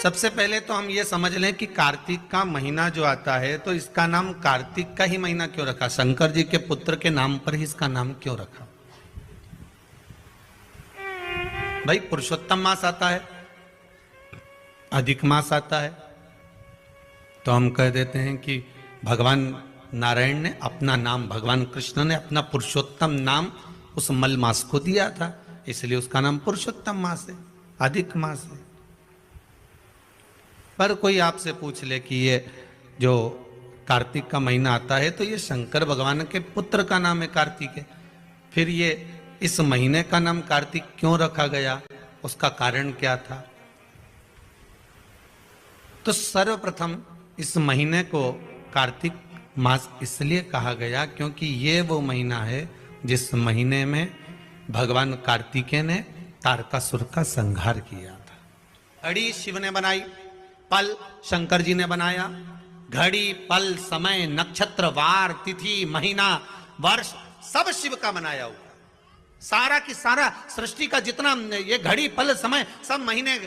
सबसे पहले तो हम ये समझ लें कि कार्तिक का महीना जो आता है तो इसका नाम कार्तिक का ही महीना क्यों रखा? शंकर जी के पुत्र के नाम पर ही इसका नाम क्यों रखा? भाई पुरुषोत्तम मास आता है, अधिक मास आता है, तो हम कह देते हैं कि भगवान नारायण ने अपना नाम, भगवान कृष्ण ने अपना पुरुषोत्तम नाम उस मल मास को दिया था, इसलिए उसका नाम पुरुषोत्तम मास है, अधिक मास है। पर कोई आपसे पूछ ले कि ये जो कार्तिक का महीना आता है तो ये शंकर भगवान के पुत्र का नाम है कार्तिक है, फिर ये इस महीने का नाम कार्तिक क्यों रखा गया, उसका कारण क्या था? तो सर्वप्रथम इस महीने को कार्तिक मास इसलिए कहा गया क्योंकि ये वो महीना है जिस महीने में भगवान कार्तिकेय ने तारकासुर का संहार किया था। घड़ी शिव ने बनाई, पल शंकर जी ने बनाया। घड़ी, पल, समय, नक्षत्र, वार, तिथि, महीना, वर्ष सब शिव का बनाया हुआ। सारा की सारा सृष्टि का जितना ये घड़ी, पल, समय, सब महीने,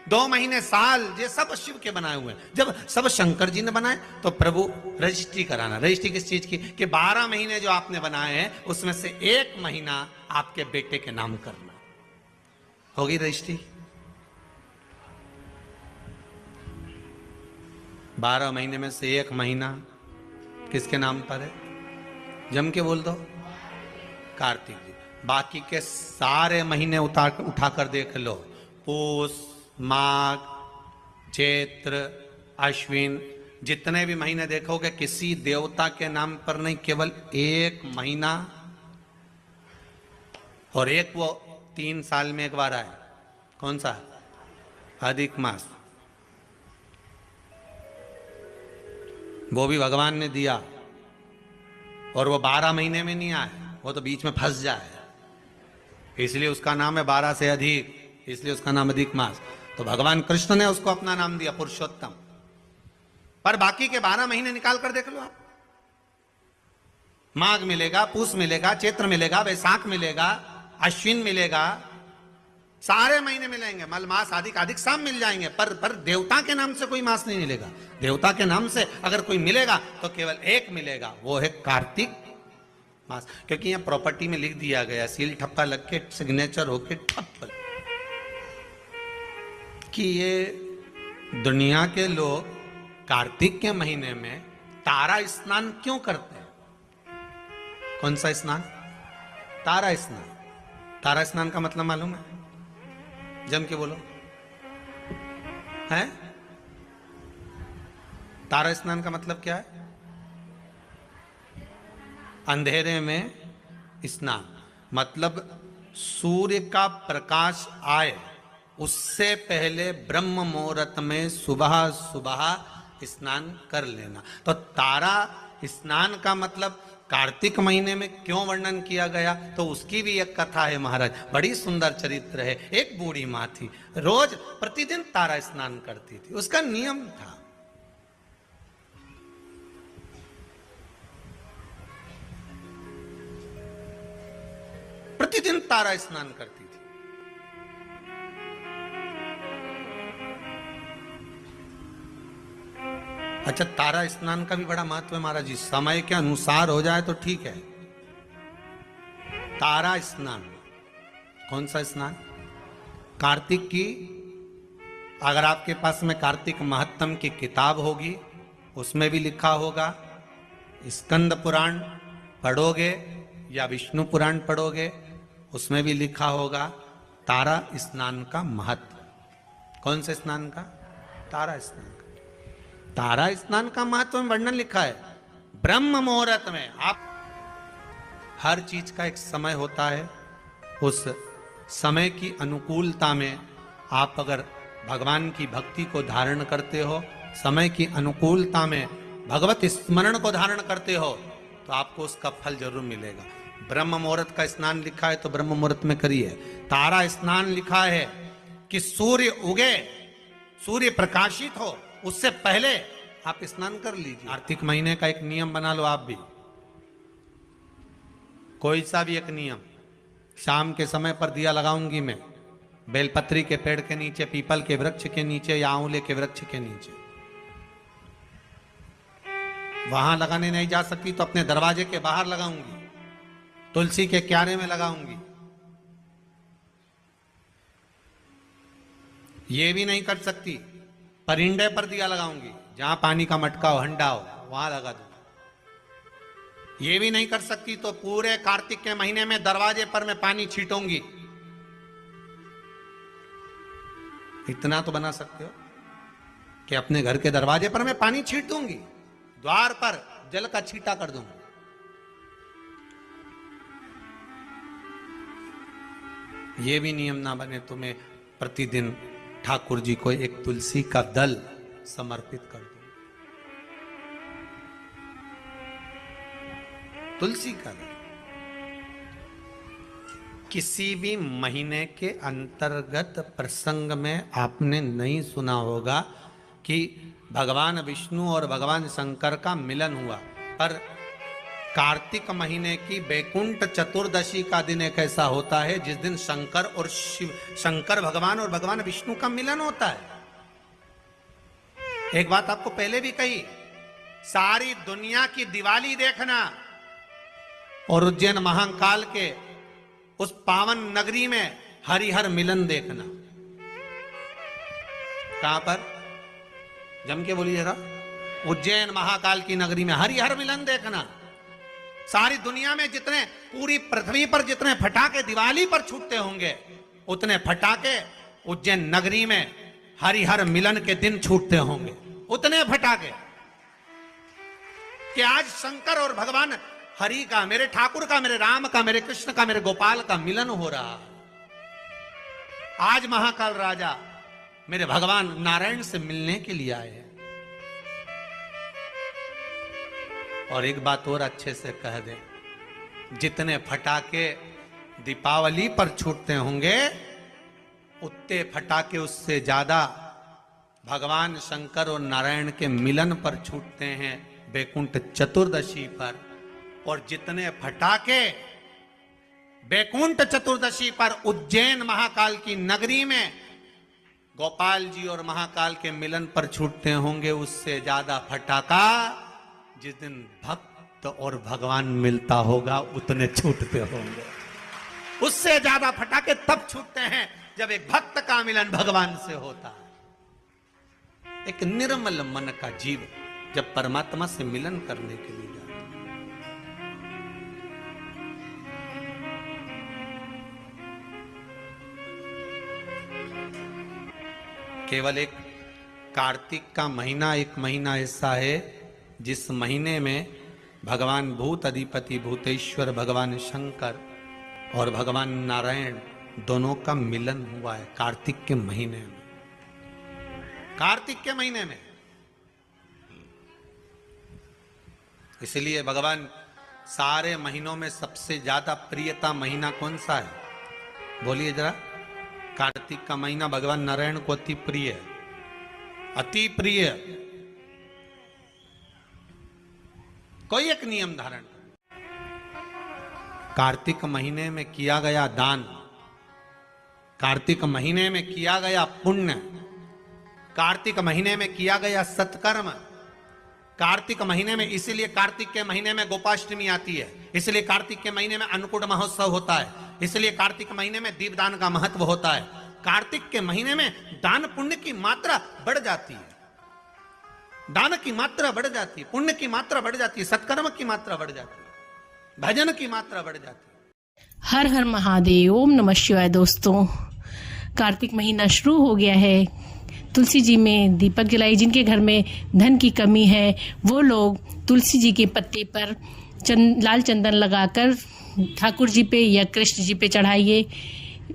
2 महीने, साल, ये सब शिव के बनाए हुए हैं। जब सब शंकर जी ने बनाए तो प्रभु रजिस्ट्री कराना। रजिस्ट्री किस चीज की? कि 12 महीने जो आपने बनाए हैं उसमें से 1 महीना आपके बेटे के नाम करना। होगी रजिस्ट्री? 12 महीने में से 1 महीना किसके नाम पर है? जम के बोल दो, कार्तिक जी। बाकी के सारे महीने उठाकर देख लो, पूस, माघ, चैत्र, अश्विन, जितने भी महीने देखोगे किसी देवता के नाम पर नहीं, केवल 1 महीना, और एक वो 3 साल में 1 बार आए। कौन सा? अधिक मास। वो भी भगवान ने दिया, और वो 12 महीने में नहीं आए, वो तो बीच में फंस जाए, इसलिए उसका नाम है 12 से अधिक, इसलिए उसका नाम अधिक मास। तो भगवान कृष्ण ने उसको अपना नाम दिया पुरुषोत्तम। पर बाकी के 12 महीने निकाल कर देख लो आप, माघ मिलेगा, पूस मिलेगा, चैत्र मिलेगा, वैशाख मिलेगा, अश्विन मिलेगा, सारे महीने मिलेंगे, मल मास, अधिक, अधिक साम मिल जाएंगे, पर देवता के नाम से कोई मास नहीं मिलेगा। देवता के नाम से अगर कोई मिलेगा तो केवल 1 मिलेगा, वो है कार्तिक मास। क्योंकि यहां प्रॉपर्टी में लिख दिया गया, सील ठप्पा लग के सिग्नेचर होके ठप्प, कि ये दुनिया के लोग कार्तिक के महीने में तारा स्नान क्यों करते हैं? कौन सा स्नान? तारा स्नान। तारा स्नान का मतलब मालूम है? जम के बोलो, है? तारा स्नान का मतलब क्या है? अंधेरे में स्नान, मतलब सूर्य का प्रकाश आए उससे पहले ब्रह्म मुहूर्त में सुबह सुबह स्नान कर लेना। तो तारा स्नान का मतलब कार्तिक महीने में क्यों वर्णन किया गया, तो उसकी भी एक कथा है महाराज, बड़ी सुंदर चरित्र है। एक बूढ़ी माँ थी, रोज प्रतिदिन तारा स्नान करती थी, उसका नियम था। प्रतिदिन तारा स्नान करती थी। अच्छा, तारा स्नान का भी बड़ा महत्व है महाराज जी, समय के अनुसार हो जाए तो ठीक है। तारा स्नान, कौन सा स्नान? कार्तिक की, अगर आपके पास में कार्तिक महत्तम की किताब होगी उसमें भी लिखा होगा, स्कंद पुराण पढ़ोगे या विष्णु पुराण पढ़ोगे उसमें भी लिखा होगा तारा स्नान का महत्व। कौन से स्नान का? तारा स्नान का। तारा स्नान का महत्व में वर्णन लिखा है। ब्रह्म मुहूर्त में, आप हर चीज का एक समय होता है, उस समय की अनुकूलता में आप अगर भगवान की भक्ति को धारण करते हो, समय की अनुकूलता में भगवत स्मरण को धारण करते हो, तो आपको उसका फल जरूर मिलेगा। ब्रह्म मुहूर्त का स्नान लिखा है तो ब्रह्म मुहूर्त में करिए। तारा स्नान लिखा है कि सूर्य उगे, सूर्य प्रकाशित हो, उससे पहले आप स्नान कर लीजिए। कार्तिक महीने का एक नियम बना लो आप भी, कोई सा भी एक नियम। शाम के समय पर दिया लगाऊंगी मैं, बेलपत्री के पेड़ के नीचे, पीपल के वृक्ष के नीचे या आंवले के वृक्ष के नीचे। वहां लगाने नहीं जा सकती तो अपने दरवाजे के बाहर लगाऊंगी, तुलसी के क्यारे में लगाऊंगी। ये भी नहीं कर सकती, परिंदे पर दिया लगाऊंगी, जहां पानी का मटका हो, हंडा हो, वहां लगा दूंगी। ये भी नहीं कर सकती तो पूरे कार्तिक के महीने में दरवाजे पर मैं पानी छीटूंगी। इतना तो बना सकते हो कि अपने घर के दरवाजे पर मैं पानी छीट दूंगी, द्वार पर जल का छींटा कर दूंगी। ये भी नियम ना बने तो मैं प्रतिदिन ठाकुर जी को एक तुलसी का दल समर्पित कर दूं। तुलसी का दल किसी भी महीने के अंतर्गत प्रसंग में आपने नहीं सुना होगा कि भगवान विष्णु और भगवान शंकर का मिलन हुआ, पर कार्तिक महीने की बैकुंठ चतुर्दशी का दिन एक ऐसा होता है जिस दिन शंकर और शंकर भगवान और भगवान विष्णु का मिलन होता है। एक बात आपको पहले भी कही, सारी दुनिया की दिवाली देखना और उज्जैन महाकाल के उस पावन नगरी में हरिहर मिलन देखना। कहां पर? जम के बोलिए जरा। उज्जैन महाकाल की नगरी में हरिहर मिलन देखना। सारी दुनिया में जितने, पूरी पृथ्वी पर जितने फटाके दिवाली पर छूटते होंगे, उतने फटाके उज्जैन नगरी में हरिहर मिलन के दिन छूटते होंगे। उतने फटाके कि आज शंकर और भगवान हरि का, मेरे ठाकुर का, मेरे राम का, मेरे कृष्ण का, मेरे गोपाल का मिलन हो रहा है। आज महाकाल राजा मेरे भगवान नारायण से मिलने के लिए आए हैं। और एक बात और अच्छे से कह दें, जितने फटाके दीपावली पर छूटते होंगे, उतने फटाके उससे ज्यादा भगवान शंकर और नारायण के मिलन पर छूटते हैं बैकुंठ चतुर्दशी पर। और जितने फटाके बैकुंठ चतुर्दशी पर उज्जैन महाकाल की नगरी में गोपाल जी और महाकाल के मिलन पर छूटते होंगे, उससे ज्यादा फटाका जिस दिन भक्त और भगवान मिलता होगा उतने छूटते होंगे। उससे ज्यादा फटाके तब छूटते हैं जब एक भक्त का मिलन भगवान से होता है। एक निर्मल मन का जीव जब परमात्मा से मिलन करने के लिए जाता है। केवल एक कार्तिक का महीना, एक महीना ऐसा है जिस महीने में भगवान भूत अधिपति भूतेश्वर भगवान शंकर और भगवान नारायण दोनों का मिलन हुआ है। कार्तिक के महीने में, कार्तिक के महीने में। इसलिए भगवान सारे महीनों में सबसे ज्यादा प्रियता महीना कौन सा है? बोलिए जरा। कार्तिक का महीना भगवान नारायण को अति प्रिय है, अति प्रिय। कोई एक नियम धारण कर, कार्तिक महीने में किया गया दान, कार्तिक महीने में किया गया पुण्य, कार्तिक महीने में किया गया सत्कर्म, कार्तिक महीने में, इसीलिए कार्तिक के महीने में गोपाष्टमी आती है, इसलिए कार्तिक के महीने में अन्नकूट महोत्सव होता है, इसलिए कार्तिक महीने में दीपदान का महत्व होता है। कार्तिक के महीने में दान पुण्य की मात्रा बढ़ जाती है, दान की मात्रा बढ़ जाती है, पुण्य की मात्रा बढ़ जाती है, सत्कर्म की मात्रा बढ़ जाती है, भजन की मात्रा बढ़ जाती है। हर हर महादेव। ओम नमः शिवाय। दोस्तों, कार्तिक महीना शुरू हो गया है। तुलसी जी में दीपक जलाई। जिनके घर में धन की कमी है वो लोग तुलसी जी के पत्ते पर लाल चंदन लगाकर ठाकुर जी पे या कृष्ण जी पे चढ़ाइए,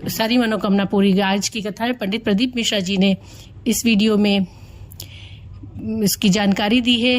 सारी मनोकामना पूरी। आज की कथा है, पंडित प्रदीप मिश्रा जी ने इस वीडियो में इसकी जानकारी दी है।